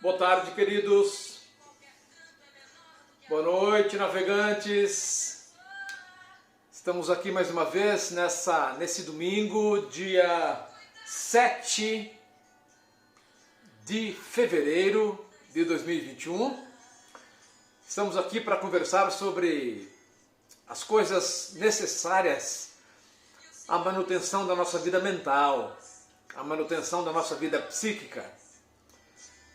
Boa tarde, queridos. Boa noite, navegantes. Estamos aqui mais uma vez nesse domingo, dia 7 de fevereiro de 2021. Estamos aqui para conversar sobre as coisas necessárias à manutenção da nossa vida mental, à manutenção da nossa vida psíquica.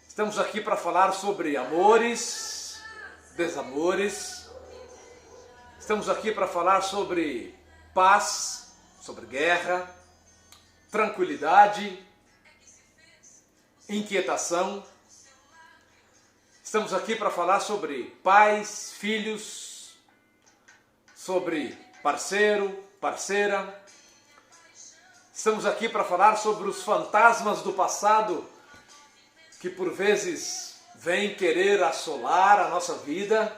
Estamos aqui para falar sobre amores, desamores. Estamos aqui para falar sobre paz, sobre guerra, tranquilidade, inquietação. Estamos aqui para falar sobre pais, filhos, sobre parceiro, parceira. Estamos aqui para falar sobre os fantasmas do passado que por vezes vêm querer assolar a nossa vida.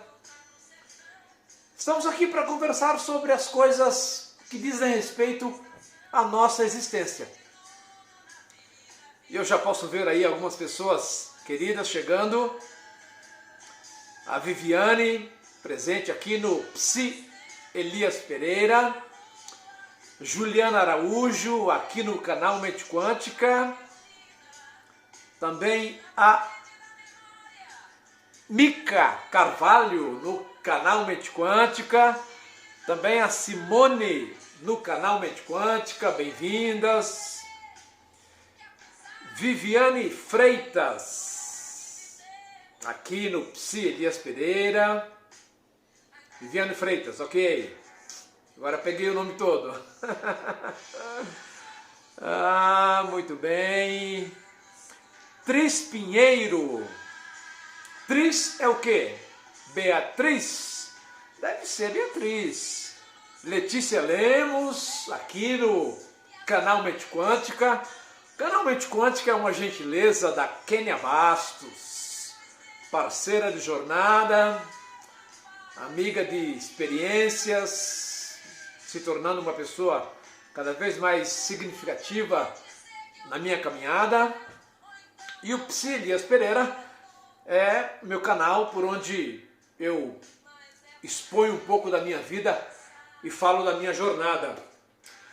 Estamos aqui para conversar sobre as coisas que dizem respeito à nossa existência. E eu já posso ver aí algumas pessoas queridas chegando. A Viviane, presente aqui no Psi Elias Pereira. Juliana Araújo, aqui no canal Mente Quântica. Também a Mica Carvalho, no canal Mente Quântica. Também a Simone, no canal Mente Quântica. Bem-vindas. Viviane Freitas, aqui no Psi Elias Pereira. Viviane Freitas, ok. Agora peguei o nome todo. Muito bem. Tris Pinheiro. Tris é o quê? Beatriz? Deve ser Beatriz. Letícia Lemos, aqui no canal Mente Quântica. O canal Mente Quântica é uma gentileza da Kênia Bastos, parceira de jornada, amiga de experiências, se tornando uma pessoa cada vez mais significativa na minha caminhada. E o Psi Elias Pereira é meu canal por onde eu exponho um pouco da minha vida e falo da minha jornada.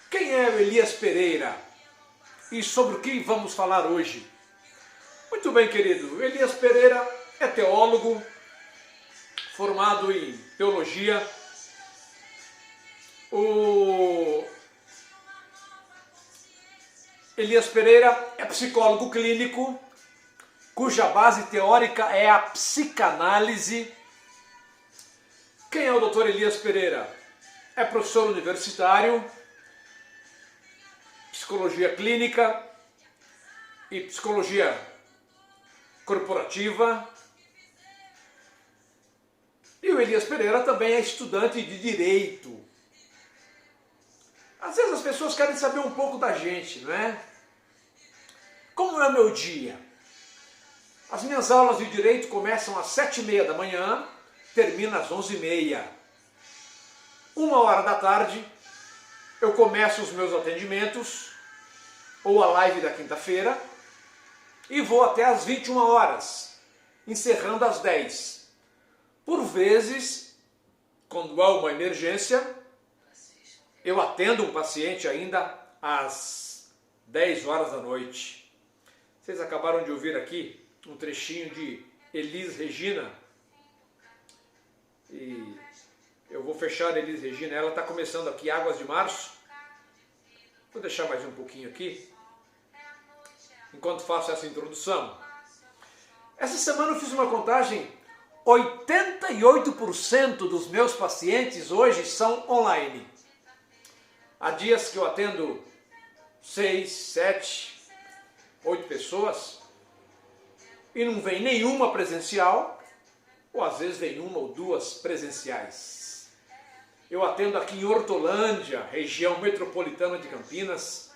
Quem é o Elias Pereira? E sobre o que vamos falar hoje? Muito bem, querido. Elias Pereira é teólogo, formado em teologia. O Elias Pereira é psicólogo clínico, cuja base teórica é a psicanálise. Quem é o Dr. Elias Pereira? É professor universitário, psicologia clínica e psicologia corporativa. E o Elias Pereira também é estudante de direito. Às vezes as pessoas querem saber um pouco da gente, não é? Como é o meu dia? As minhas aulas de direito começam às 7h30 da manhã, terminam às 11h30. 1h da tarde, eu começo os meus atendimentos, ou a live da quinta-feira, e vou até às 21 horas, encerrando às 10. Por vezes, quando há uma emergência, eu atendo um paciente ainda às 10 horas da noite. Vocês acabaram de ouvir aqui um trechinho de Elis Regina. E eu vou fechar a Elis Regina. Ela está começando aqui Águas de Março. Vou deixar mais um pouquinho aqui, enquanto faço essa introdução. Essa semana eu fiz uma contagem. 88% dos meus pacientes hoje são online. Há dias que eu atendo 6, 7, 8 pessoas e não vem nenhuma presencial, ou às vezes vem uma ou duas presenciais. Eu atendo aqui em Hortolândia, região metropolitana de Campinas.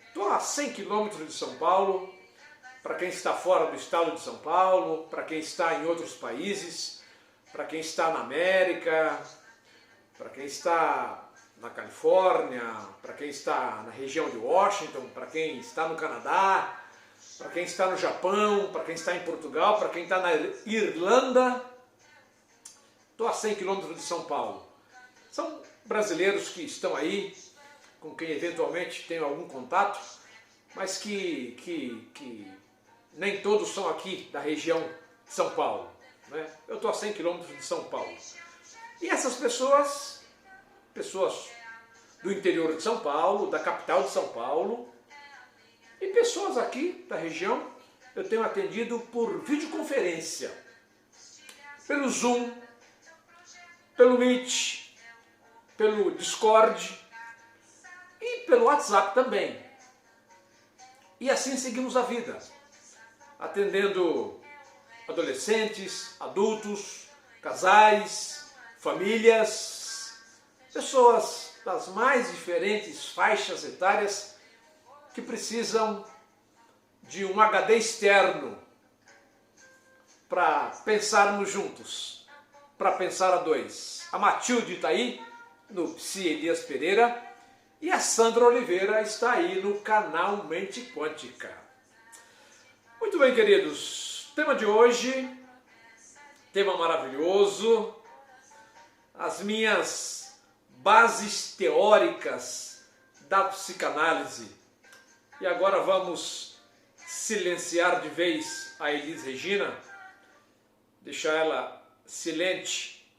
Estou a 100 quilômetros de São Paulo. Para quem está fora do estado de São Paulo, para quem está em outros países, para quem está na América, para quem está na Califórnia, para quem está na região de Washington, para quem está no Canadá, para quem está no Japão, para quem está em Portugal, para quem está na Irlanda. Estou a 100 quilômetros de São Paulo. São brasileiros que estão aí, com quem eventualmente tenho algum contato, mas que nem todos são aqui da região de São Paulo, né? Eu estou a 100 quilômetros de São Paulo. E essas pessoas do interior de São Paulo, da capital de São Paulo, e pessoas aqui da região, eu tenho atendido por videoconferência, pelo Zoom, pelo Meet, pelo Discord e pelo WhatsApp também. E assim seguimos a vida, atendendo adolescentes, adultos, casais, famílias, pessoas das mais diferentes faixas etárias que precisam de um HD externo para pensarmos juntos, para pensar a dois. A Matilde está aí no Psi Elias Pereira e a Sandra Oliveira está aí no canal Mente Quântica. Muito bem, queridos, tema de hoje, tema maravilhoso, as minhas bases teóricas da psicanálise. E agora vamos silenciar de vez a Elis Regina, deixar ela silente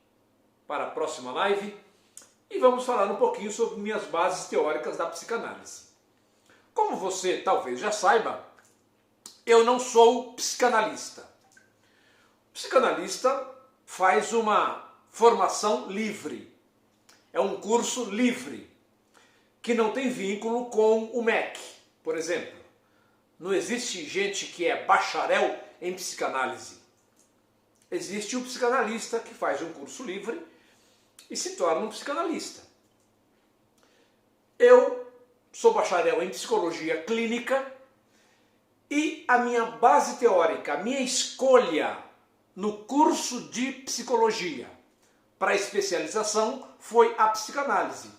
para a próxima live e vamos falar um pouquinho sobre minhas bases teóricas da psicanálise. Como você talvez já saiba, eu não sou psicanalista. O psicanalista faz uma formação livre, é um curso livre, que não tem vínculo com o MEC. Por exemplo, não existe gente que é bacharel em psicanálise. Existe um psicanalista que faz um curso livre e se torna um psicanalista. Eu sou bacharel em psicologia clínica e a minha base teórica, a minha escolha no curso de psicologia para especialização foi a psicanálise.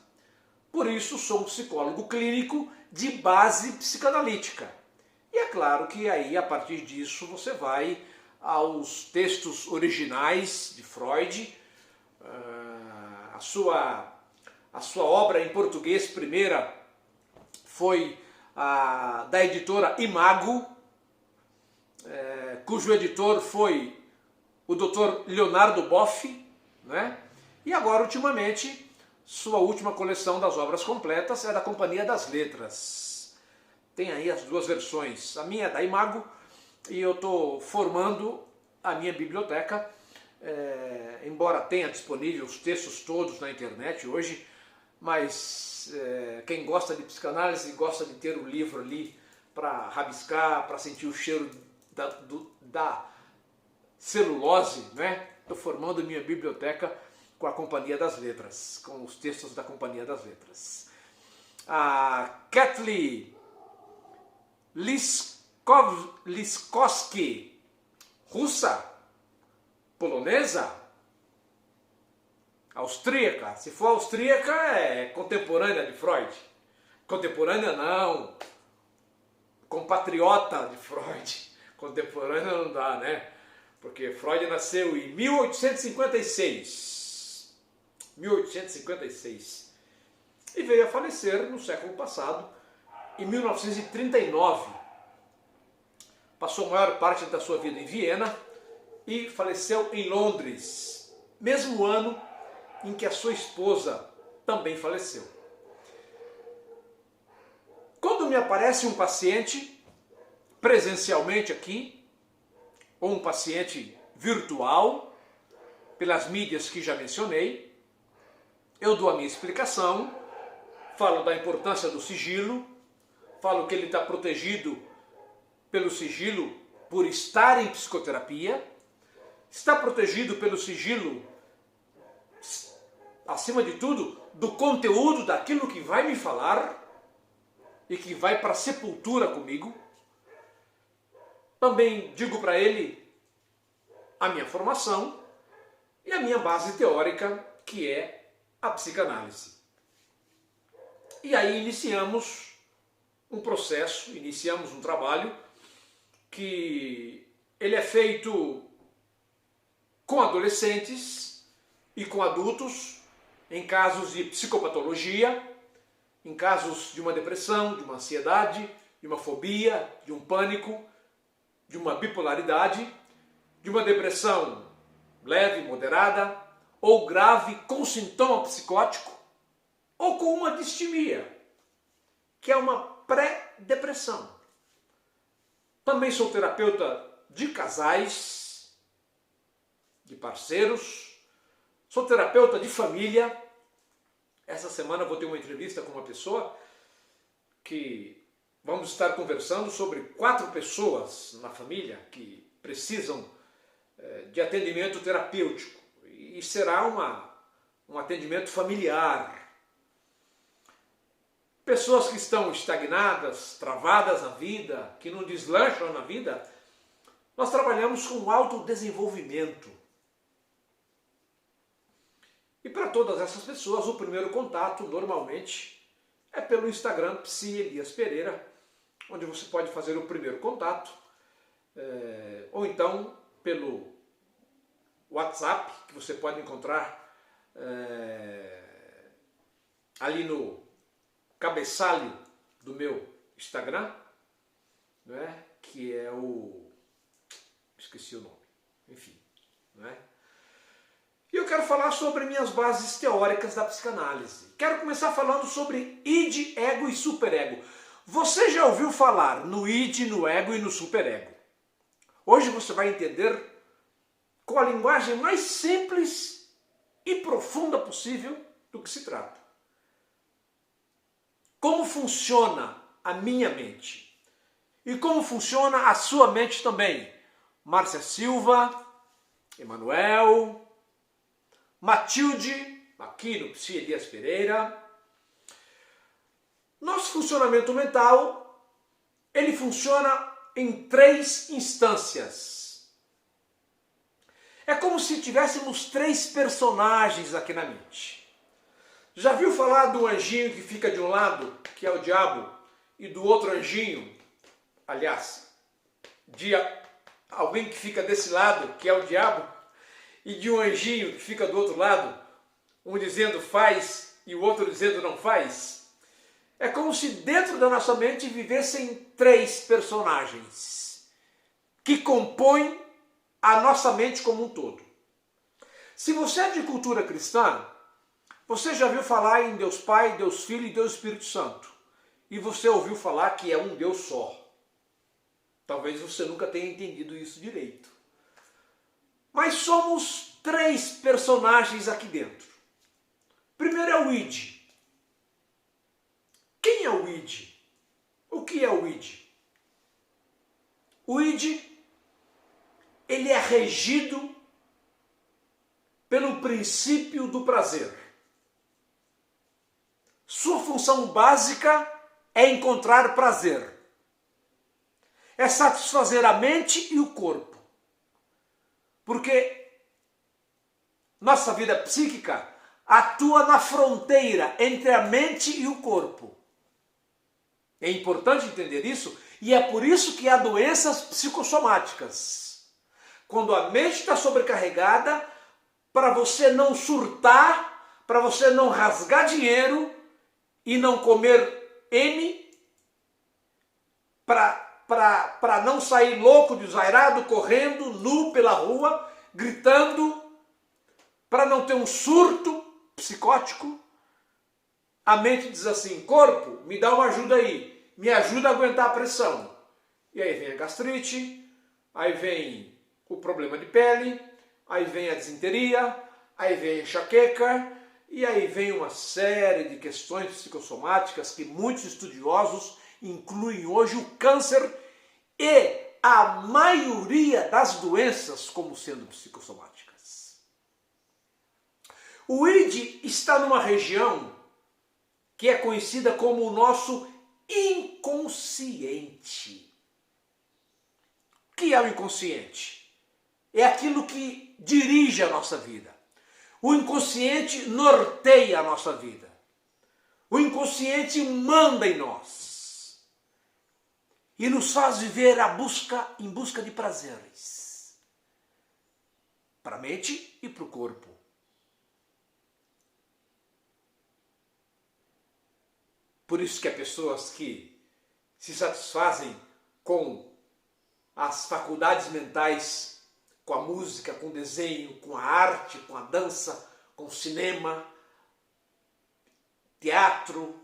Por isso sou um psicólogo clínico de base psicanalítica. E é claro que aí, a partir disso, você vai aos textos originais de Freud. A sua obra em português primeira foi da editora Imago, cujo editor foi o Dr. Leonardo Boff, né? E agora, ultimamente, sua última coleção das obras completas é da Companhia das Letras. Tem aí as duas versões. A minha é da Imago e eu estou formando a minha biblioteca, embora tenha disponível os textos todos na internet hoje, mas quem gosta de psicanálise gosta de ter o livro ali para rabiscar, para sentir o cheiro da celulose, né? Estou formando minha biblioteca com a Companhia das Letras, com os textos da Companhia das Letras. A Kathleen Liskowski, russa, polonesa, austríaca. Se for austríaca, é contemporânea de Freud. Contemporânea não, compatriota de Freud. Contemporânea não dá, né? Porque Freud nasceu em 1856. 1856. E veio a falecer no século passado, em 1939. Passou a maior parte da sua vida em Viena e faleceu em Londres, mesmo ano em que a sua esposa também faleceu. Quando me aparece um paciente presencialmente aqui, ou um paciente virtual, pelas mídias que já mencionei, eu dou a minha explicação, falo da importância do sigilo, falo que ele está protegido pelo sigilo por estar em psicoterapia, está protegido pelo sigilo, acima de tudo, do conteúdo daquilo que vai me falar e que vai para a sepultura comigo. Também digo para ele a minha formação e a minha base teórica, que é a psicanálise. E aí iniciamos um processo, iniciamos um trabalho que ele é feito com adolescentes e com adultos, em casos de psicopatologia, em casos de uma depressão, de uma ansiedade, de uma fobia, de um pânico, de uma bipolaridade, de uma depressão leve, moderada ou grave com sintoma psicótico, ou com uma distimia, que é uma pré-depressão. Também sou terapeuta de casais, de parceiros, sou terapeuta de família. Essa semana eu vou ter uma entrevista com uma pessoa que vamos estar conversando sobre 4 pessoas na família que precisam de atendimento terapêutico. E será um atendimento familiar. Pessoas que estão estagnadas, travadas na vida, que não deslancham na vida, nós trabalhamos com autodesenvolvimento. E para todas essas pessoas, o primeiro contato, normalmente, é pelo Instagram Psi Elias Pereira, onde você pode fazer o primeiro contato, ou então pelo WhatsApp, que você pode encontrar ali no cabeçalho do meu Instagram, né? Que é o... esqueci o nome, enfim, né? E eu quero falar sobre minhas bases teóricas da psicanálise. Quero começar falando sobre id, ego e superego. Você já ouviu falar no id, no ego e no superego? Hoje você vai entender com a linguagem mais simples e profunda possível do que se trata. Como funciona a minha mente e como funciona a sua mente também. Márcia Silva, Emanuel, Matilde, aqui no Psi Elias Pereira. Nosso funcionamento mental, ele funciona em 3 instâncias. É como se tivéssemos 3 personagens aqui na mente. Já viu falar do anjinho que fica de um lado, que é o diabo, e do outro anjinho, aliás, de alguém que fica desse lado, que é o diabo, e de um anjinho que fica do outro lado, um dizendo faz e o outro dizendo não faz? É como se dentro da nossa mente vivessem 3 personagens que compõem a nossa mente como um todo. Se você é de cultura cristã, você já ouviu falar em Deus Pai, Deus Filho e Deus Espírito Santo. E você ouviu falar que é um Deus só. Talvez você nunca tenha entendido isso direito. Mas somos 3 personagens aqui dentro. Primeiro é o id. Quem é o id? O que é o id? O id, ele é regido pelo princípio do prazer. Sua função básica é encontrar prazer. É satisfazer a mente e o corpo. Porque nossa vida psíquica atua na fronteira entre a mente e o corpo. É importante entender isso e é por isso que há doenças psicossomáticas. Quando a mente está sobrecarregada, para você não surtar, para você não rasgar dinheiro e não comer M, para não sair louco, desairado, correndo, nu pela rua, gritando, para não ter um surto psicótico, a mente diz assim: corpo, me dá uma ajuda aí, me ajuda a aguentar a pressão. E aí vem a gastrite, aí vem o problema de pele, aí vem a disenteria, aí vem a enxaqueca, e aí vem uma série de questões psicossomáticas que muitos estudiosos incluem hoje o câncer e a maioria das doenças como sendo psicossomáticas. O id está numa região que é conhecida como o nosso inconsciente. O que é o inconsciente? É aquilo que dirige a nossa vida. O inconsciente norteia a nossa vida. O inconsciente manda em nós. e nos faz viver em busca de prazeres, para a mente e para o corpo. Por isso que há pessoas que se satisfazem com as faculdades mentais, com a música, com o desenho, com a arte, com a dança, com o cinema, teatro,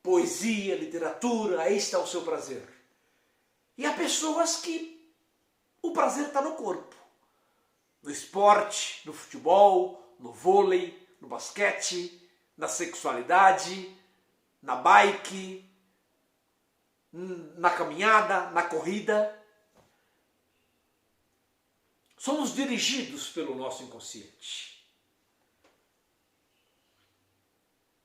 poesia, literatura, aí está o seu prazer. E há pessoas que o prazer está no corpo, no esporte, no futebol, no vôlei, no basquete, na sexualidade, na bike, na caminhada, na corrida. Somos dirigidos pelo nosso inconsciente.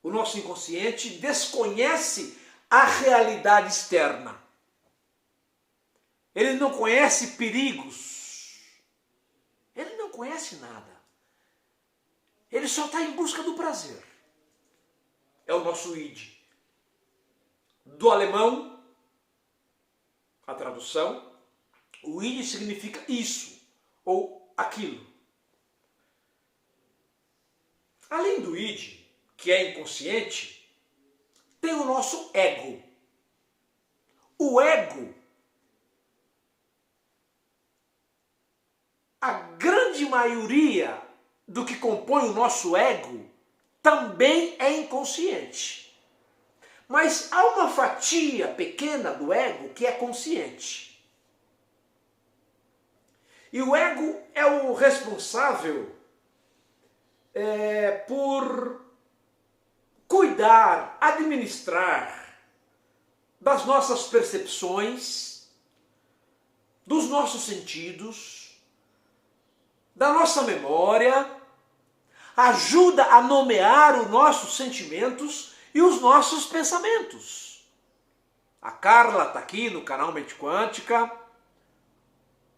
O nosso inconsciente desconhece a realidade externa. Ele não conhece perigos. Ele não conhece nada. Ele só está em busca do prazer. É o nosso id. Do alemão, a tradução, o id significa isso ou aquilo. Além do id, que é inconsciente, tem o nosso ego. O ego, a grande maioria do que compõe o nosso ego também é inconsciente. Mas há uma fatia pequena do ego que é consciente. E o ego é o responsável por cuidar, administrar das nossas percepções, dos nossos sentidos, da nossa memória, ajuda a nomear os nossos sentimentos e os nossos pensamentos. A Carla está aqui no canal Mente Quântica,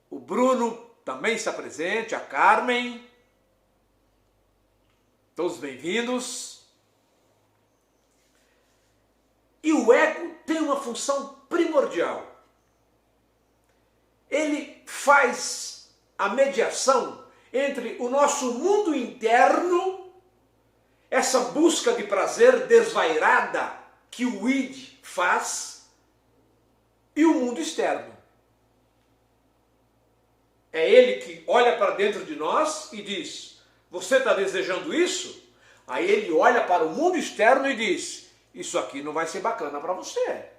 o Bruno também está presente, a Carmen, todos bem-vindos. E o ego tem uma função primordial. Ele faz a mediação entre o nosso mundo interno, essa busca de prazer desvairada que o id faz, e o mundo externo. É ele que olha para dentro de nós e diz: você está desejando isso? Aí ele olha para o mundo externo e diz: isso aqui não vai ser bacana para você.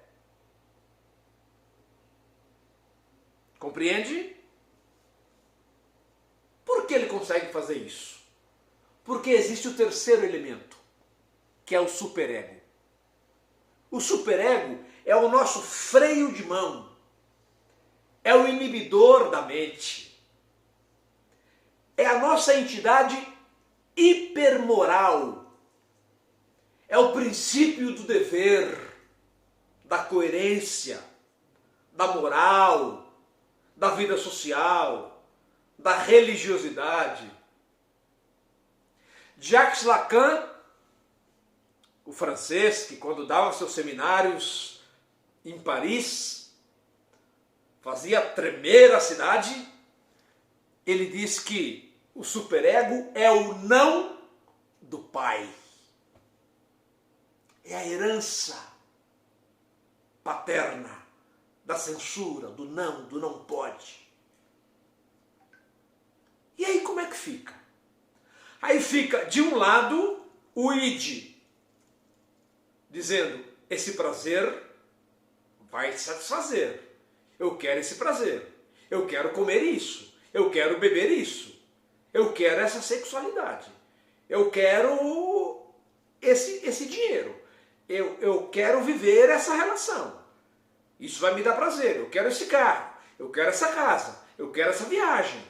Compreende? Por que ele consegue fazer isso? Porque existe o terceiro elemento, que é o superego. O superego é o nosso freio de mão, é o inibidor da mente, é a nossa entidade hipermoral, é o princípio do dever, da coerência, da moral, da vida social, da religiosidade. Jacques Lacan, o francês, que quando dava seus seminários em Paris, fazia tremer a cidade, ele diz que o superego é o não do pai. É a herança paterna da censura, do não pode. E aí como é que fica? Aí fica, de um lado, o id, dizendo, esse prazer vai satisfazer. Eu quero esse prazer. Eu quero comer isso. Eu quero beber isso. Eu quero essa sexualidade. Eu quero esse dinheiro. Eu quero viver essa relação. Isso vai me dar prazer. Eu quero esse carro. Eu quero essa casa. Eu quero essa viagem.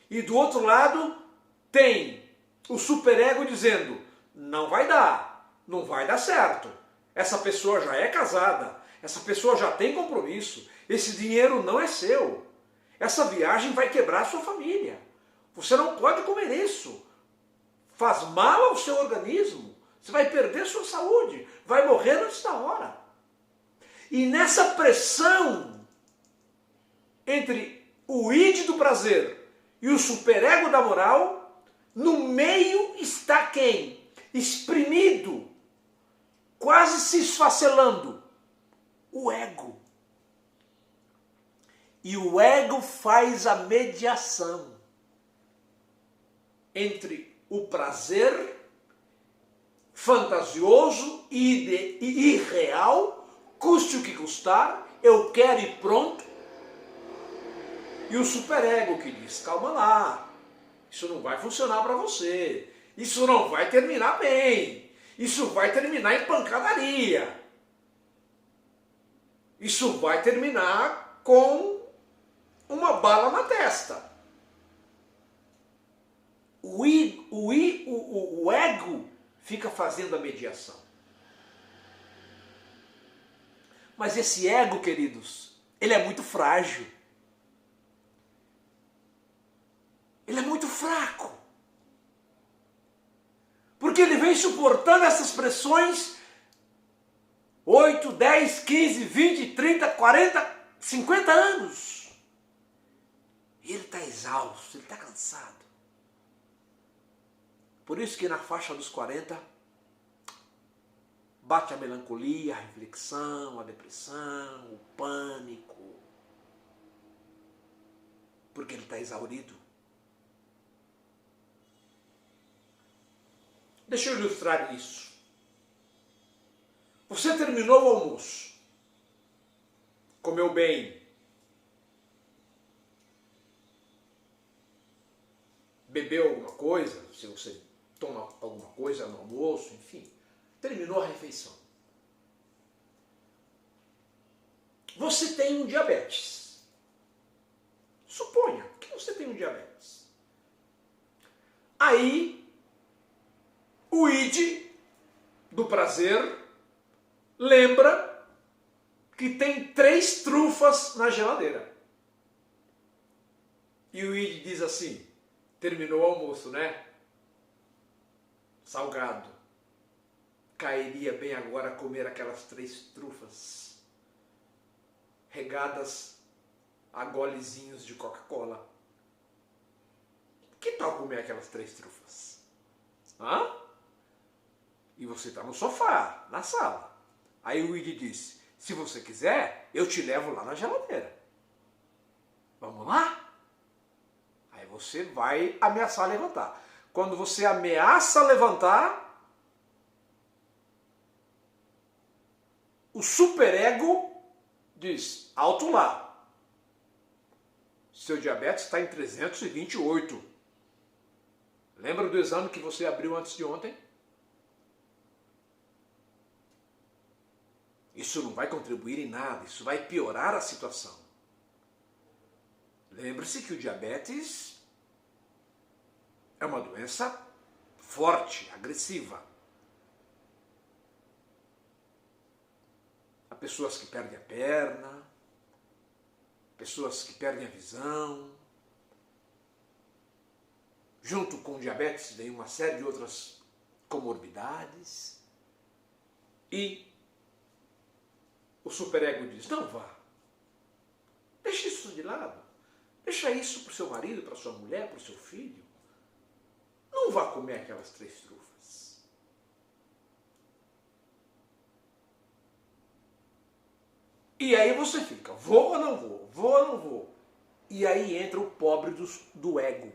E do outro lado tem o superego dizendo, não vai dar, não vai dar certo. Essa pessoa já é casada, essa pessoa já tem compromisso, esse dinheiro não é seu. Essa viagem vai quebrar a sua família. Você não pode comer isso. Faz mal ao seu organismo. Você vai perder sua saúde, vai morrer antes da hora. E nessa pressão entre o id do prazer e o superego da moral, no meio está quem? Exprimido, quase se esfacelando, o ego. E o ego faz a mediação entre o prazer fantasioso e irreal, custe o que custar, eu quero e pronto. E o superego que diz, calma lá, isso não vai funcionar para você, isso não vai terminar bem, isso vai terminar em pancadaria, isso vai terminar com uma bala na testa. O ego fica fazendo a mediação. Mas esse ego, queridos, ele é muito frágil. Ele é muito fraco. Porque ele vem suportando essas pressões 8, 10, 15, 20, 30, 40, 50 anos. E ele está exausto, ele está cansado. Por isso que na faixa dos 40 bate a melancolia, a reflexão, a depressão, o pânico. Porque ele está exaurido. Deixa eu ilustrar isso. Você terminou o almoço, comeu bem, bebeu alguma coisa, se você toma alguma coisa no almoço, enfim, terminou a refeição. Você tem um diabetes. Suponha que você tem um diabetes. Aí, o id do prazer lembra que tem 3 trufas na geladeira. E o id diz assim, terminou o almoço, né? Salgado. Cairia bem agora comer aquelas 3 trufas, regadas a golezinhos de Coca-Cola. Que tal comer aquelas 3 trufas? Hã? E você está no sofá, na sala. Aí o id diz, se você quiser, eu te levo lá na geladeira. Vamos lá? Aí você vai ameaçar levantar. Quando você ameaça levantar, o superego diz, alto lá. Seu diabetes está em 328. Lembra do exame que você abriu antes de ontem? Isso não vai contribuir em nada, isso vai piorar a situação. Lembre-se que o diabetes é uma doença forte, agressiva. Há pessoas que perdem a perna, pessoas que perdem a visão. Junto com o diabetes vem uma série de outras comorbidades. E o superego diz, não vá. Deixa isso de lado. Deixa isso para o seu marido, para sua mulher, para o seu filho. Não vá comer aquelas 3 trufas. E aí você fica, vou ou não vou? Vou ou não vou? E aí entra o pobre do ego.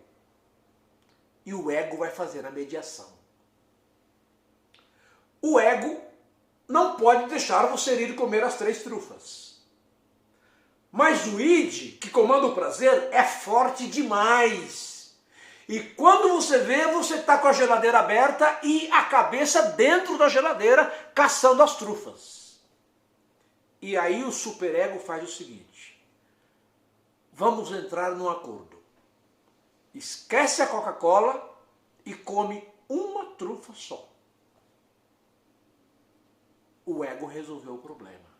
E o ego vai fazer a mediação. O ego não pode deixar você ir comer as 3 trufas. Mas o id, que comanda o prazer, é forte demais. E quando você vê, você está com a geladeira aberta e a cabeça dentro da geladeira, caçando as trufas. E aí o superego faz o seguinte, vamos entrar num acordo. Esquece a Coca-Cola e come uma trufa só. O ego resolveu o problema.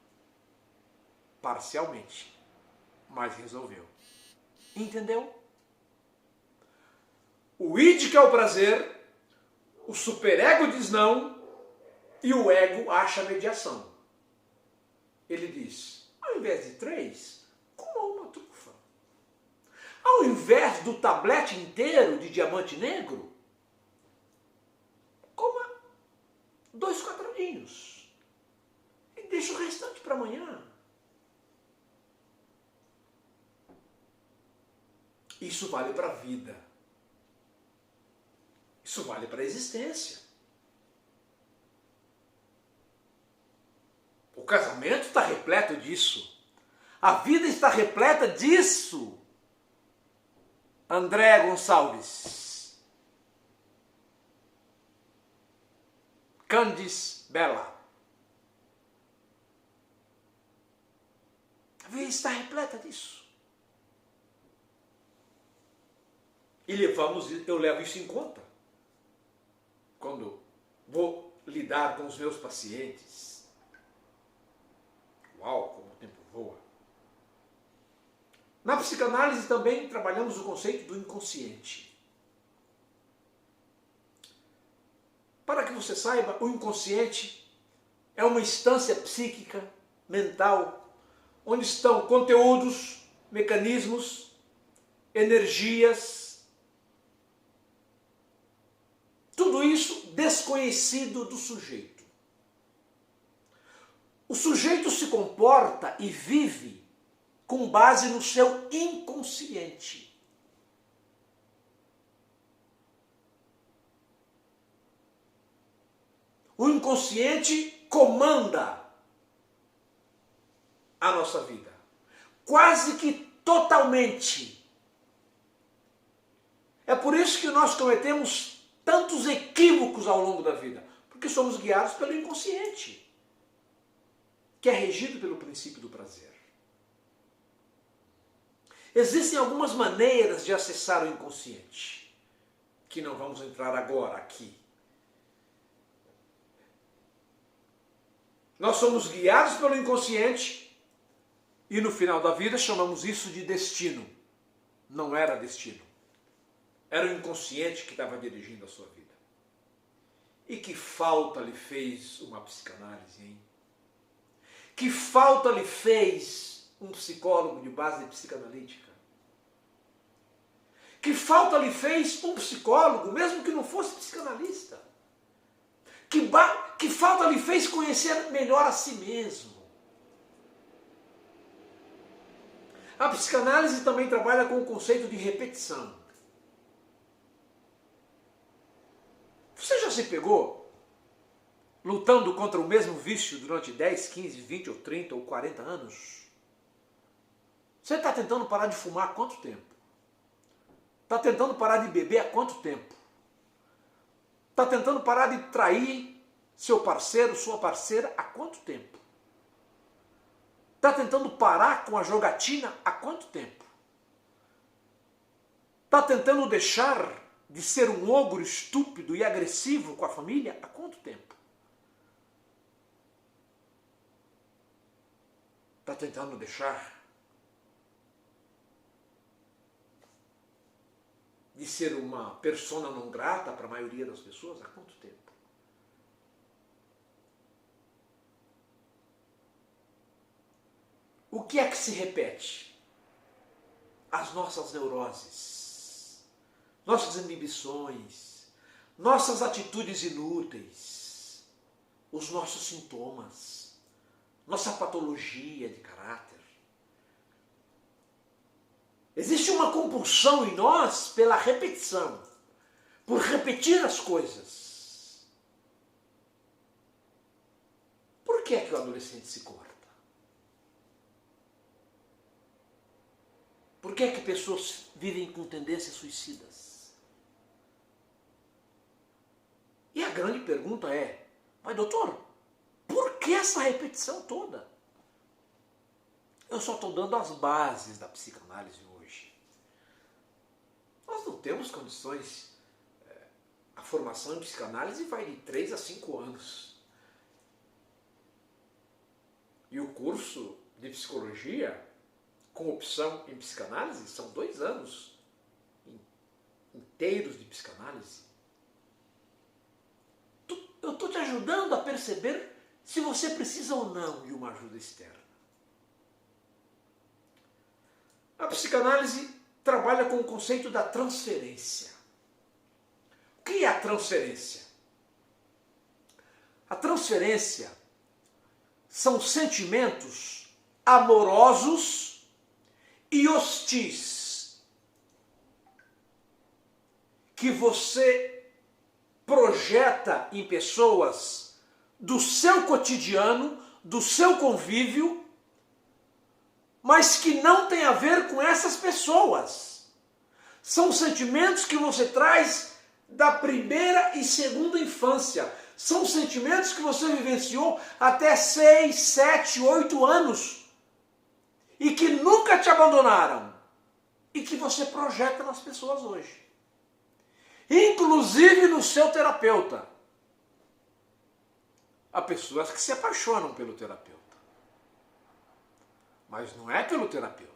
Parcialmente, mas resolveu. Entendeu? O id que é o prazer, o superego diz não e o ego acha mediação. Ele diz, ao invés de 3, coma uma trufa. Ao invés do tablete inteiro de diamante negro, coma 2 quadradinhos. E deixa o restante para amanhã. Isso vale para a vida. Isso vale para a existência. O casamento está repleto disso. A vida está repleta disso. André Gonçalves. Candice Bella. A vida está repleta disso. E eu levo isso em conta quando vou lidar com os meus pacientes. Uau, como o tempo voa. Na psicanálise também trabalhamos o conceito do inconsciente. Para que você saiba, o inconsciente é uma instância psíquica, mental, onde estão conteúdos, mecanismos, energias, tudo isso desconhecido do sujeito. O sujeito se comporta e vive com base no seu inconsciente. O inconsciente comanda a nossa vida, quase que totalmente. É por isso que nós cometemos tantos equívocos ao longo da vida, porque somos guiados pelo inconsciente, que é regido pelo princípio do prazer. Existem algumas maneiras de acessar o inconsciente, que não vamos entrar agora aqui. Nós somos guiados pelo inconsciente e no final da vida chamamos isso de destino. Não era destino. Era o inconsciente que estava dirigindo a sua vida. E que falta lhe fez uma psicanálise, hein? Que falta lhe fez um psicólogo de base psicanalítica? Que falta lhe fez um psicólogo, mesmo que não fosse psicanalista? Que falta lhe fez conhecer melhor a si mesmo? A psicanálise também trabalha com o conceito de repetição. Você já se pegou lutando contra o mesmo vício durante 10, 15, 20 ou 30 ou 40 anos? Você está tentando parar de fumar há quanto tempo? Está tentando parar de beber há quanto tempo? Está tentando parar de trair seu parceiro, sua parceira há quanto tempo? Está tentando parar com a jogatina há quanto tempo? Está tentando deixar de ser um ogro estúpido e agressivo com a família há quanto tempo? Está tentando deixar de ser uma persona não grata para a maioria das pessoas há quanto tempo? O que é que se repete? As nossas neuroses, nossas inibições, nossas atitudes inúteis, os nossos sintomas, nossa patologia de caráter. Existe uma compulsão em nós pela repetição, por repetir as coisas. Por que é que o adolescente se corta? Por que é que pessoas vivem com tendências suicidas? E a grande pergunta é, mas doutor, por que essa repetição toda? Eu só estou dando as bases da psicanálise hoje. Nós não temos condições. A formação em psicanálise vai de 3 a 5 anos. E o curso de psicologia, com opção em psicanálise, são 2 anos inteiros de psicanálise. Eu estou te ajudando a perceber se você precisa ou não de uma ajuda externa. A psicanálise trabalha com o conceito da transferência. O que é a transferência? A transferência são sentimentos amorosos e hostis que você projeta em pessoas do seu cotidiano, do seu convívio, mas que não tem a ver com essas pessoas. São sentimentos que você traz da primeira e segunda infância. São sentimentos que você vivenciou até 6, 7, 8 anos e que nunca te abandonaram e que você projeta nas pessoas hoje. Inclusive no seu terapeuta. Há pessoas que se apaixonam pelo terapeuta. Mas não é pelo terapeuta.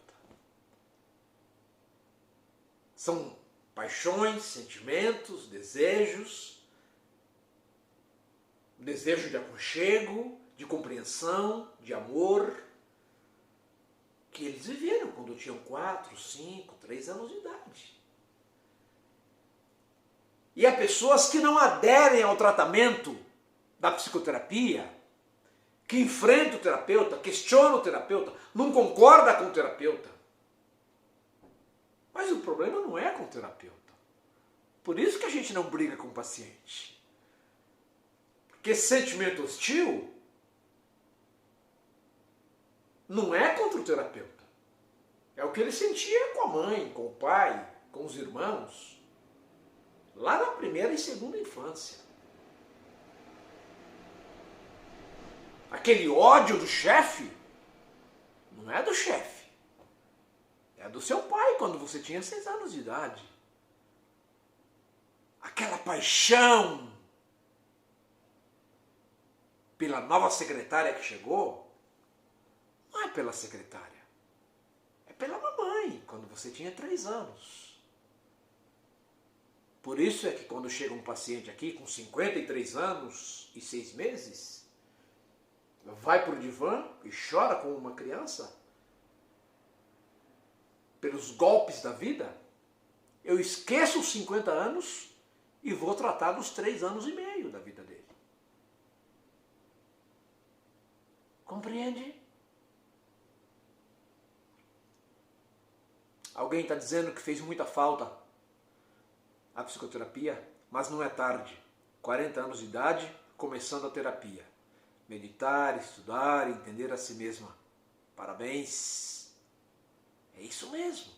São paixões, sentimentos, desejos, desejo de aconchego, de compreensão, de amor, que eles viveram quando tinham 4, 5, 3 anos de idade. E há pessoas que não aderem ao tratamento da psicoterapia, que enfrenta o terapeuta, questiona o terapeuta, não concorda com o terapeuta. Mas o problema não é com o terapeuta. Por isso que a gente não briga com o paciente. Porque esse sentimento hostil não é contra o terapeuta. É o que ele sentia com a mãe, com o pai, com os irmãos, lá na primeira e segunda infância. Aquele ódio do chefe, não é do chefe. É do seu pai quando você tinha 6 anos de idade. Aquela paixão pela nova secretária que chegou, não é pela secretária. É pela mamãe, quando você tinha 3 anos. Por isso é que quando chega um paciente aqui com 53 anos e 6 meses, vai para o divã e chora como uma criança pelos golpes da vida, eu esqueço os 50 anos e vou tratar dos 3 anos e meio da vida dele. Compreende? Alguém está dizendo que fez muita falta a psicoterapia, mas não é tarde. 40 anos de idade, começando a terapia. Meditar, estudar, entender a si mesma. Parabéns. É isso mesmo.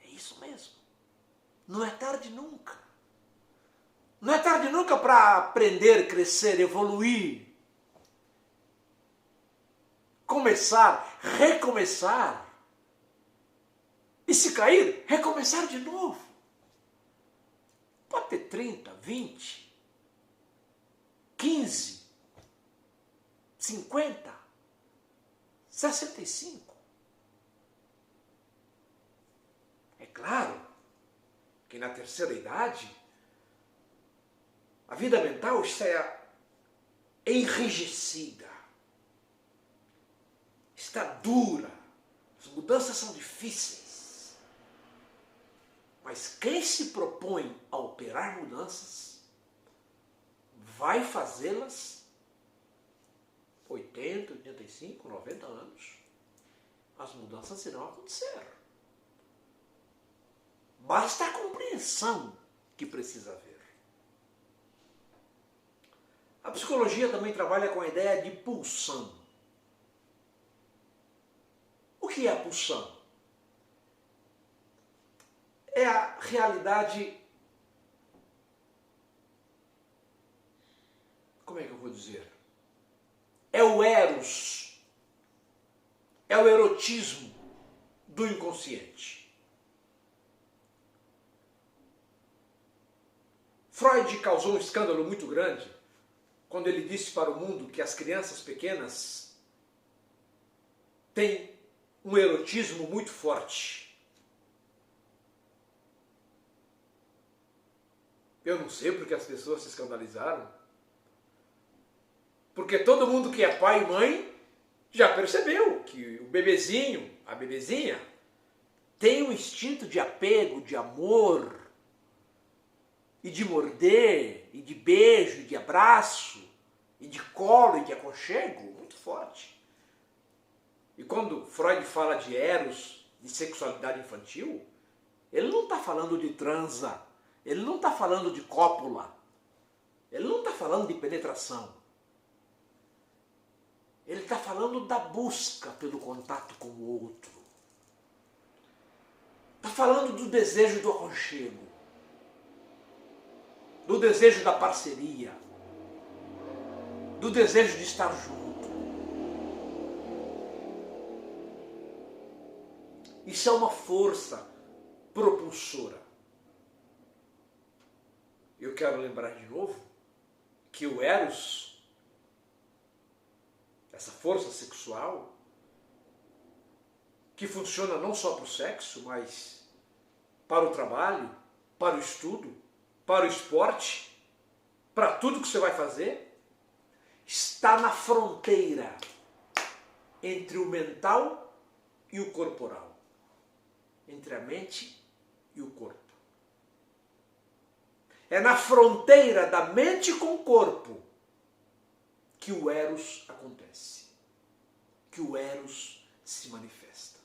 É isso mesmo. Não é tarde nunca. Não é tarde nunca para aprender, crescer, evoluir. Começar, recomeçar. E se cair, recomeçar de novo. Pode ter 30, 20, 15, 50, 65. É claro que na terceira idade, a vida mental está enrijecida, está dura, as mudanças são difíceis. Mas quem se propõe a operar mudanças, vai fazê-las 80, 85, 90 anos. As mudanças irão acontecer. Basta a compreensão que precisa haver. A psicologia também trabalha com a ideia de pulsão. O que é a pulsão? É a realidade, como é que eu vou dizer? É o eros, é o erotismo do inconsciente. Freud causou um escândalo muito grande quando ele disse para o mundo que as crianças pequenas têm um erotismo muito forte. Eu não sei porque as pessoas se escandalizaram. Porque todo mundo que é pai e mãe já percebeu que o bebezinho, a bebezinha, tem um instinto de apego, de amor, e de morder, e de beijo, e de abraço, e de colo, e de aconchego, muito forte. E quando Freud fala de eros, de sexualidade infantil, ele não está falando de transa, ele não está falando de cópula, ele não está falando de penetração. Ele está falando da busca pelo contato com o outro. Está falando do desejo do aconchego, do desejo da parceria, do desejo de estar junto. Isso é uma força propulsora. Eu quero lembrar de novo que o Eros, essa força sexual, que funciona não só para o sexo, mas para o trabalho, para o estudo, para o esporte, para tudo que você vai fazer, está na fronteira entre o mental e o corporal, entre a mente e o corpo. É na fronteira da mente com o corpo que o Eros acontece, que o Eros se manifesta.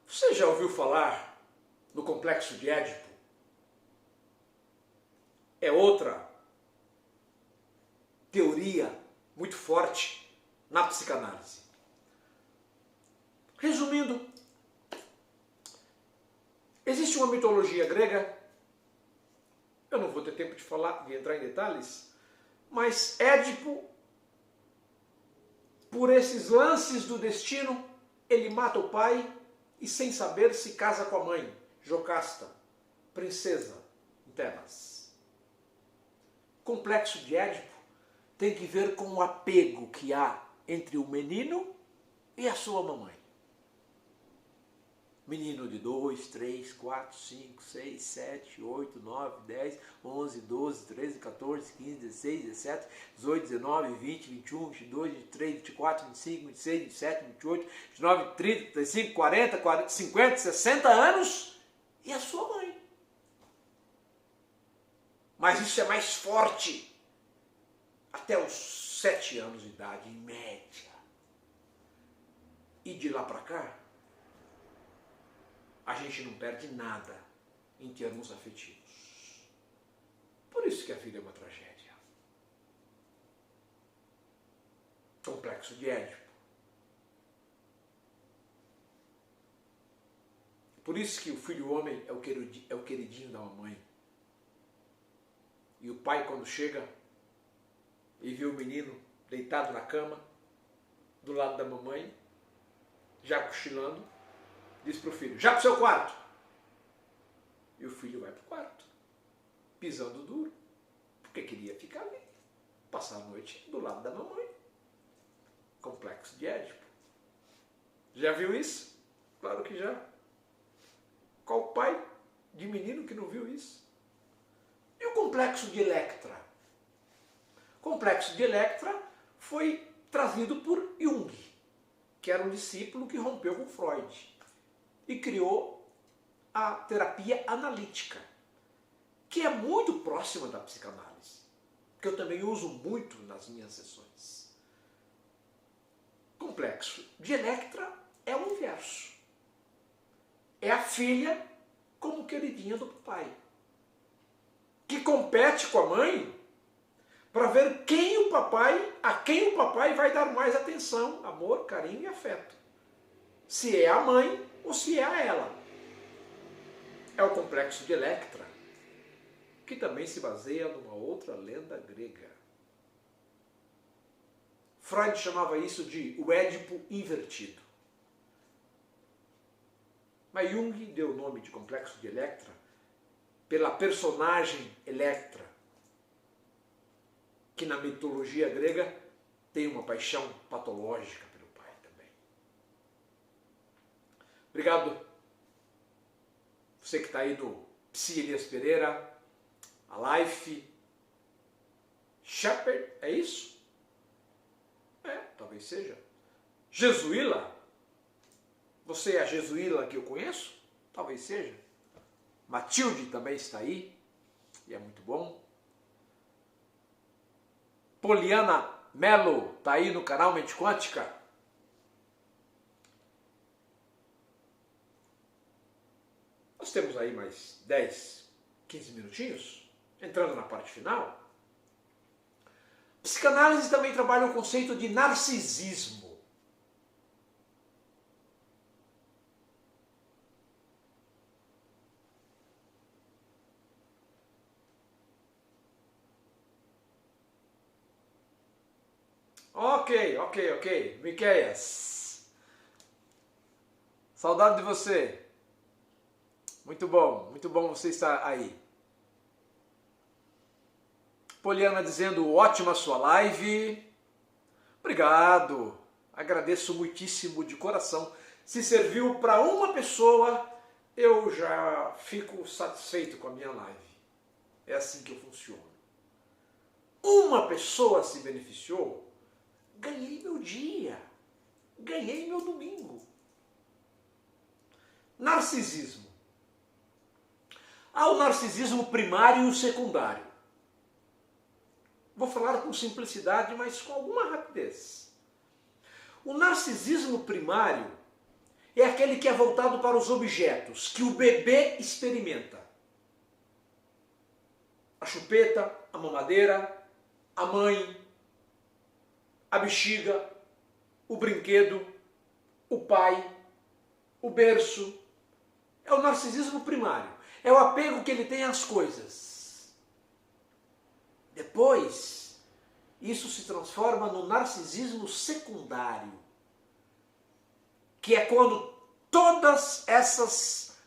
Você já ouviu falar no complexo de Édipo? É outra teoria muito forte na psicanálise. Resumindo, existe uma mitologia grega, eu não vou ter tempo de falar, de entrar em detalhes, mas Édipo, por esses lances do destino, ele mata o pai e, sem saber, se casa com a mãe, Jocasta, princesa em Tebas. O complexo de Édipo tem que ver com o apego que há entre o menino e a sua mamãe. Menino de 2, 3, 4, 5, 6, 7, 8, 9, 10, 11, 12, 13, 14, 15, 16, 17, 18, 19, 20, 21, 22, 23, 24, 25, 26, 27, 28, 29, 30, 35, 40, 50, 60 anos e a sua mãe. Mas isso é mais forte até os 7 anos de idade, em média. E de lá para cá, a gente não perde nada em termos afetivos. Por isso que a vida é uma tragédia. Complexo de Édipo. Por isso que o filho homem é o queridinho da mamãe. E o pai, quando chega e vê o menino deitado na cama, do lado da mamãe, já cochilando, diz para o filho, já para o seu quarto. E o filho vai para o quarto, pisando duro, porque queria ficar ali, passar a noite do lado da mamãe. Complexo de Édipo. Já viu isso? Claro que já. Qual pai de menino que não viu isso? E o complexo de Electra? O complexo de Electra foi trazido por Jung, que era um discípulo que rompeu com Freud e criou a terapia analítica, que é muito próxima da psicanálise, que eu também uso muito nas minhas sessões. Complexo de Electra é o inverso. É a filha como queridinha do pai, que compete com a mãe para ver a quem o papai vai dar mais atenção, amor, carinho e afeto. Se é a mãe ou se é a ela. É o complexo de Electra, que também se baseia numa outra lenda grega. Freud chamava isso de o Édipo invertido. Mas Jung deu o nome de complexo de Electra pela personagem Electra, que na mitologia grega tem uma paixão patológica pelo pai também. Obrigado. Você que está aí no Psi Elias Pereira, a Life, Shepherd, é isso? Talvez seja. Jesuíla? Você é a Jesuíla que eu conheço? Talvez seja. Matilde também está aí, e é muito bom. Poliana Melo está aí no canal Mente Quântica. Nós temos aí mais 10, 15 minutinhos, entrando na parte final. Psicanálise também trabalha o conceito de narcisismo. Ok. Miqueias. Saudade de você. Muito bom você estar aí. Poliana dizendo, ótima sua live. Obrigado. Agradeço muitíssimo de coração. Se serviu para uma pessoa, eu já fico satisfeito com a minha live. É assim que eu funciono. Uma pessoa se beneficiou, ganhei meu dia, ganhei meu domingo. Narcisismo. Há o narcisismo primário e o secundário. Vou falar com simplicidade, mas com alguma rapidez. O narcisismo primário é aquele que é voltado para os objetos que o bebê experimenta. A chupeta, a mamadeira, a mãe, a bexiga, o brinquedo, o pai, o berço. É o narcisismo primário. É o apego que ele tem às coisas. Depois, isso se transforma no narcisismo secundário, que é quando todas essas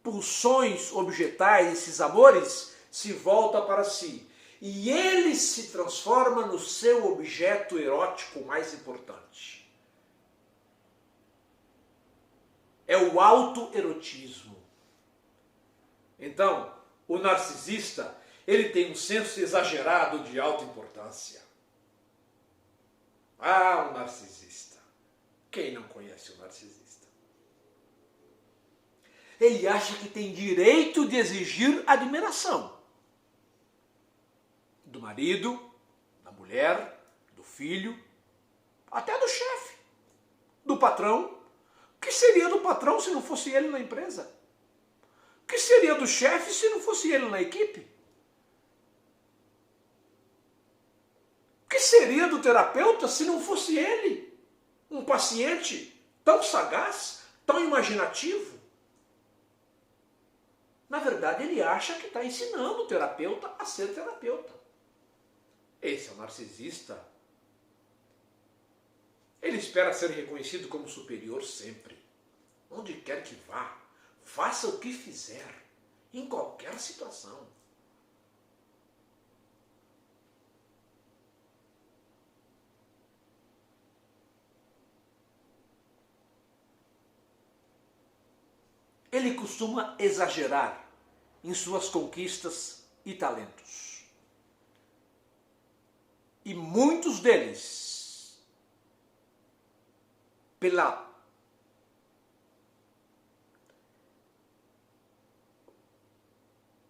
pulsões objetais, esses amores, se voltam para si. E ele se transforma no seu objeto erótico mais importante. É o autoerotismo. Então, o narcisista, ele tem um senso exagerado de autoimportância. Ah, o narcisista. Quem não conhece o narcisista? Ele acha que tem direito de exigir admiração. Do marido, da mulher, do filho, até do chefe, do patrão. O que seria do patrão se não fosse ele na empresa? O que seria do chefe se não fosse ele na equipe? O que seria do terapeuta se não fosse ele? Um paciente tão sagaz, tão imaginativo. Na verdade, ele acha que está ensinando o terapeuta a ser terapeuta. Esse é o narcisista. Ele espera ser reconhecido como superior sempre. Onde quer que vá, faça o que fizer, em qualquer situação. Ele costuma exagerar em suas conquistas e talentos. E muitos deles,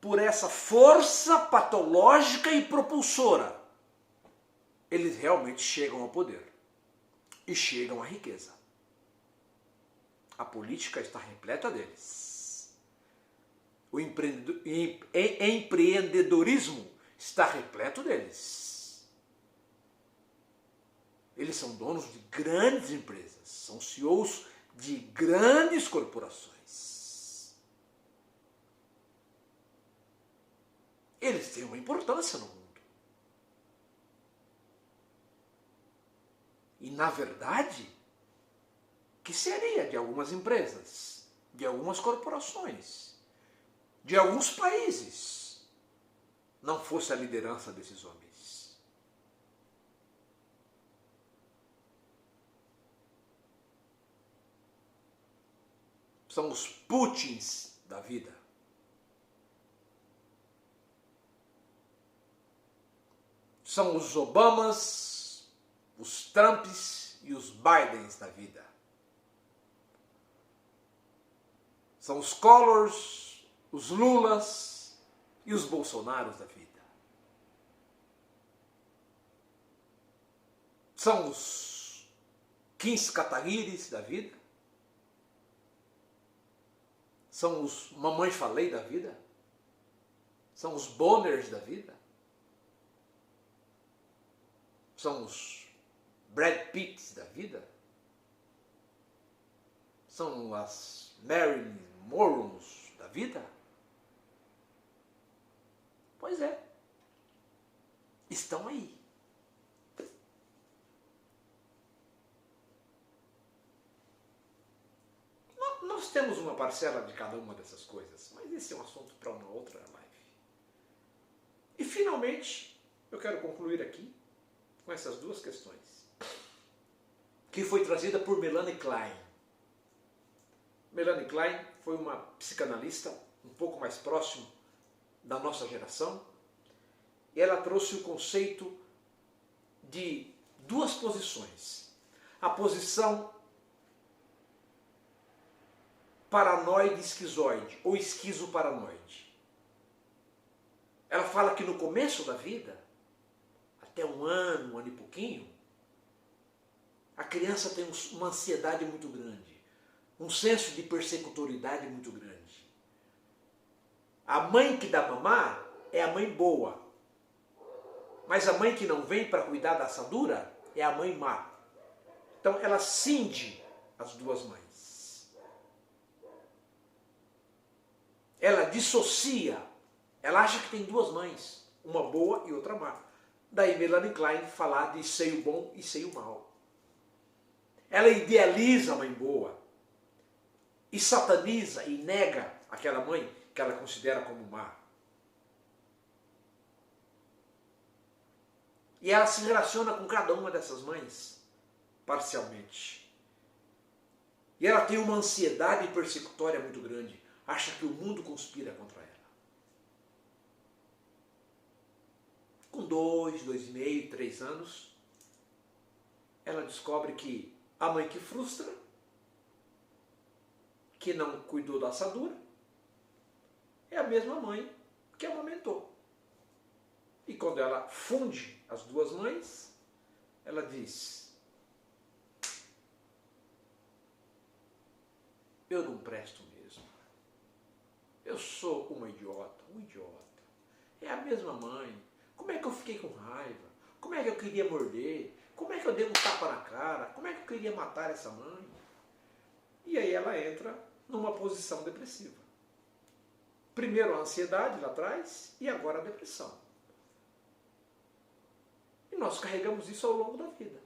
por essa força patológica e propulsora, eles realmente chegam ao poder e chegam à riqueza. A política está repleta deles. O empreendedorismo está repleto deles. Eles são donos de grandes empresas, são CEOs de grandes corporações. Eles têm uma importância no mundo. E, na verdade, que seria de algumas empresas, de algumas corporações, de alguns países, não fosse a liderança desses homens? São os Putins da vida. São os Obamas, os Trumps e os Bidens da vida. São os Collors, os Lulas e os Bolsonaros da vida. São os Kins Kataguires da vida. São os Mamãe Falei da vida. São os Bonners da vida. São os Brad Pitts da vida. São as Marilyn Monroes da vida. Pois é. Estão aí. Nós temos uma parcela de cada uma dessas coisas, mas esse é um assunto para uma outra live. E finalmente, eu quero concluir aqui com essas duas questões, que foi trazida por Melanie Klein. Melanie Klein foi uma psicanalista um pouco mais próximo da nossa geração, e ela trouxe o conceito de duas posições. A posição paranoide esquizoide, ou esquizoparanoide. Ela fala que no começo da vida, até um ano e pouquinho, a criança tem uma ansiedade muito grande, um senso de persecutoridade muito grande. A mãe que dá mamar é a mãe boa, mas a mãe que não vem para cuidar da assadura é a mãe má. Então ela cinge as duas mães. Ela dissocia, ela acha que tem duas mães, uma boa e outra má. Daí Melanie Klein falar de seio bom e seio mau. Ela idealiza a mãe boa e sataniza e nega aquela mãe que ela considera como má. E ela se relaciona com cada uma dessas mães, parcialmente. E ela tem uma ansiedade persecutória muito grande. Acha que o mundo conspira contra ela. Com 2, 2,5, 3 anos, ela descobre que a mãe que frustra, que não cuidou da assadura, é a mesma mãe que amamentou. E quando ela funde as duas mães, ela diz: eu não presto mesmo. Eu sou uma idiota, um idiota. É a mesma mãe. Como é que eu fiquei com raiva? Como é que eu queria morder? Como é que eu dei um tapa na cara? Como é que eu queria matar essa mãe? E aí ela entra numa posição depressiva. Primeiro a ansiedade lá atrás e agora a depressão. E nós carregamos isso ao longo da vida.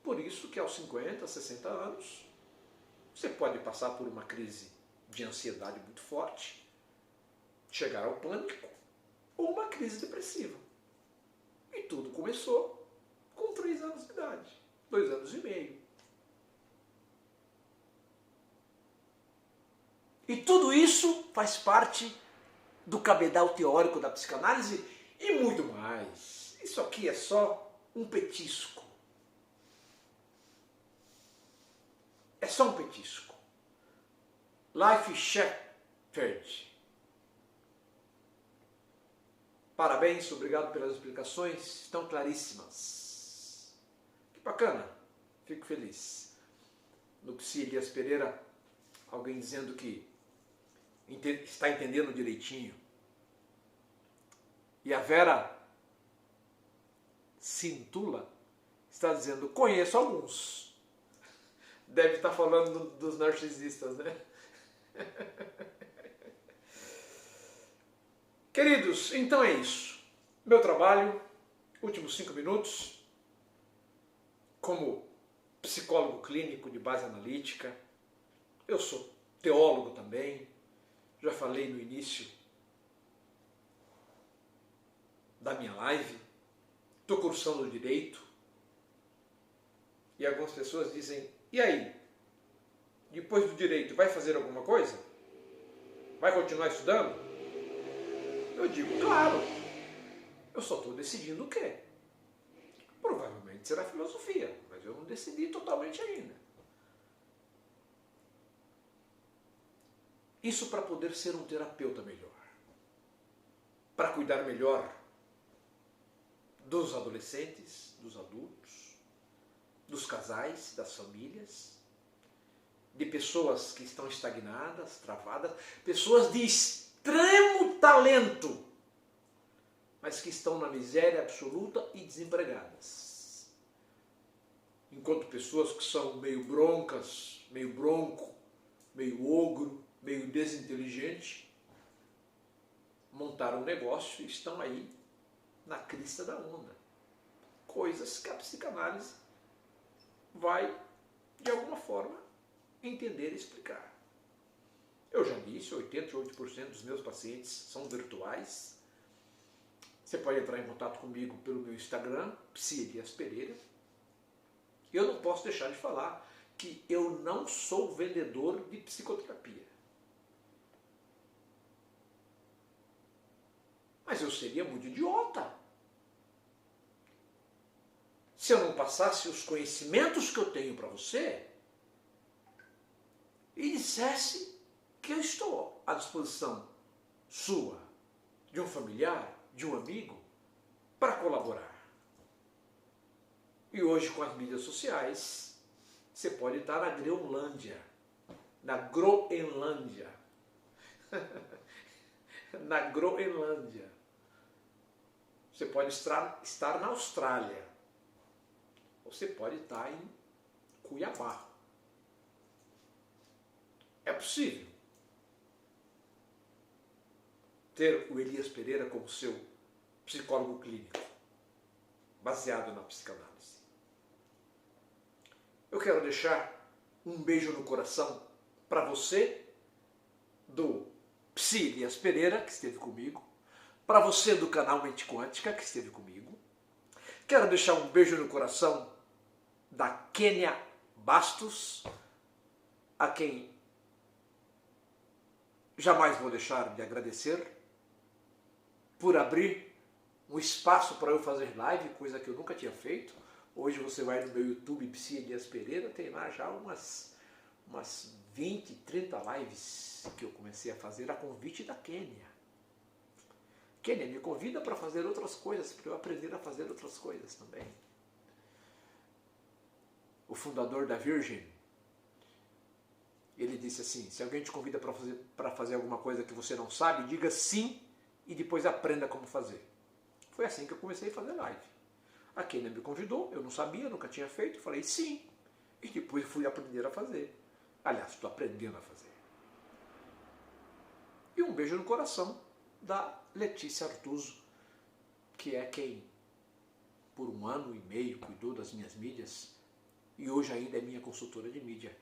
Por isso que aos 50, 60 anos, você pode passar por uma crise de ansiedade muito forte, chegar ao pânico, ou uma crise depressiva. E tudo começou com 3 anos de idade, 2 anos e meio. E tudo isso faz parte do cabedal teórico da psicanálise e muito mais. Isso aqui é só um petisco. É só um petisco. Life Shepherd. Parabéns, obrigado pelas explicações, estão claríssimas. Que bacana, fico feliz. No Psi Elias Pereira, alguém dizendo que está entendendo direitinho. E a Vera Cintula está dizendo: conheço alguns. Deve estar falando dos narcisistas, né? Queridos, então é isso. Meu trabalho, últimos 5 minutos, como psicólogo clínico de base analítica. Eu sou teólogo também. Já falei no início da minha live. Estou cursando Direito. E algumas pessoas dizem: e aí? Depois do Direito, vai fazer alguma coisa? Vai continuar estudando? Eu digo: claro. Eu só estou decidindo o quê? Provavelmente será filosofia, mas eu não decidi totalmente ainda. Isso para poder ser um terapeuta melhor. Para cuidar melhor dos adolescentes, dos adultos, dos casais, das famílias, de pessoas que estão estagnadas, travadas, pessoas de extremo talento, mas que estão na miséria absoluta e desempregadas. Enquanto pessoas que são meio broncas, meio bronco, meio ogro, meio desinteligente, montaram um negócio e estão aí na crista da onda. Coisas que a psicanálise vai, de alguma forma, entender e explicar. Eu já disse, 88% dos meus pacientes são virtuais. Você pode entrar em contato comigo pelo meu Instagram, Psi Elias Pereira. Eu não posso deixar de falar que eu não sou vendedor de psicoterapia. Mas eu seria muito idiota se eu não passasse os conhecimentos que eu tenho para você e dissesse que eu estou à disposição sua, de um familiar, de um amigo, para colaborar. E hoje, com as mídias sociais, você pode estar na Groenlândia, na Groenlândia, na Groenlândia. Você pode estar na Austrália, ou você pode estar em Cuiabá. É possível ter o Elias Pereira como seu psicólogo clínico, baseado na psicanálise. Eu quero deixar um beijo no coração para você, do Psi Elias Pereira, que esteve comigo, para você do canal Mente Quântica, que esteve comigo. Quero deixar um beijo no coração da Kênia Bastos, a quem jamais vou deixar de agradecer por abrir um espaço para eu fazer live, coisa que eu nunca tinha feito. Hoje você vai no meu YouTube, Psi Elias Pereira, tem lá já umas 20, 30 lives que eu comecei a fazer a convite da Kênia. Kênia me convida para fazer outras coisas, para eu aprender a fazer outras coisas também. O fundador da Virgin, ele disse assim, se alguém te convida para fazer alguma coisa que você não sabe, diga sim e depois aprenda como fazer. Foi assim que eu comecei a fazer live. A Kênia me convidou, eu não sabia, nunca tinha feito, falei sim. E depois fui aprender a fazer. Aliás, estou aprendendo a fazer. E um beijo no coração da Letícia Artuso, que é quem, por 1 ano e meio, cuidou das minhas mídias e hoje ainda é minha consultora de mídia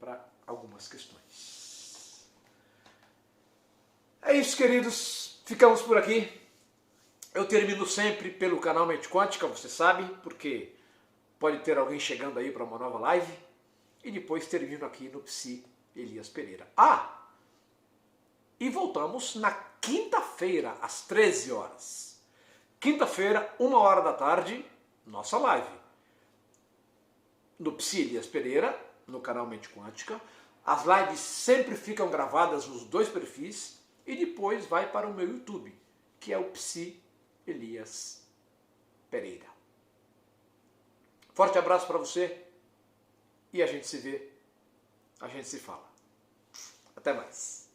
para algumas questões. É isso, queridos. Ficamos por aqui. Eu termino sempre pelo canal Mente Quântica, você sabe, porque pode ter alguém chegando aí para uma nova live. E depois termino aqui no Psi Elias Pereira. E voltamos na quinta-feira, às 13 horas. Quinta-feira, 1h da tarde, nossa live. No Psi Elias Pereira, no canal Mente Quântica. As lives sempre ficam gravadas nos 2 perfis e depois vai para o meu YouTube, que é o Psi Elias Pereira. Forte abraço para você e a gente se vê, a gente se fala. Até mais.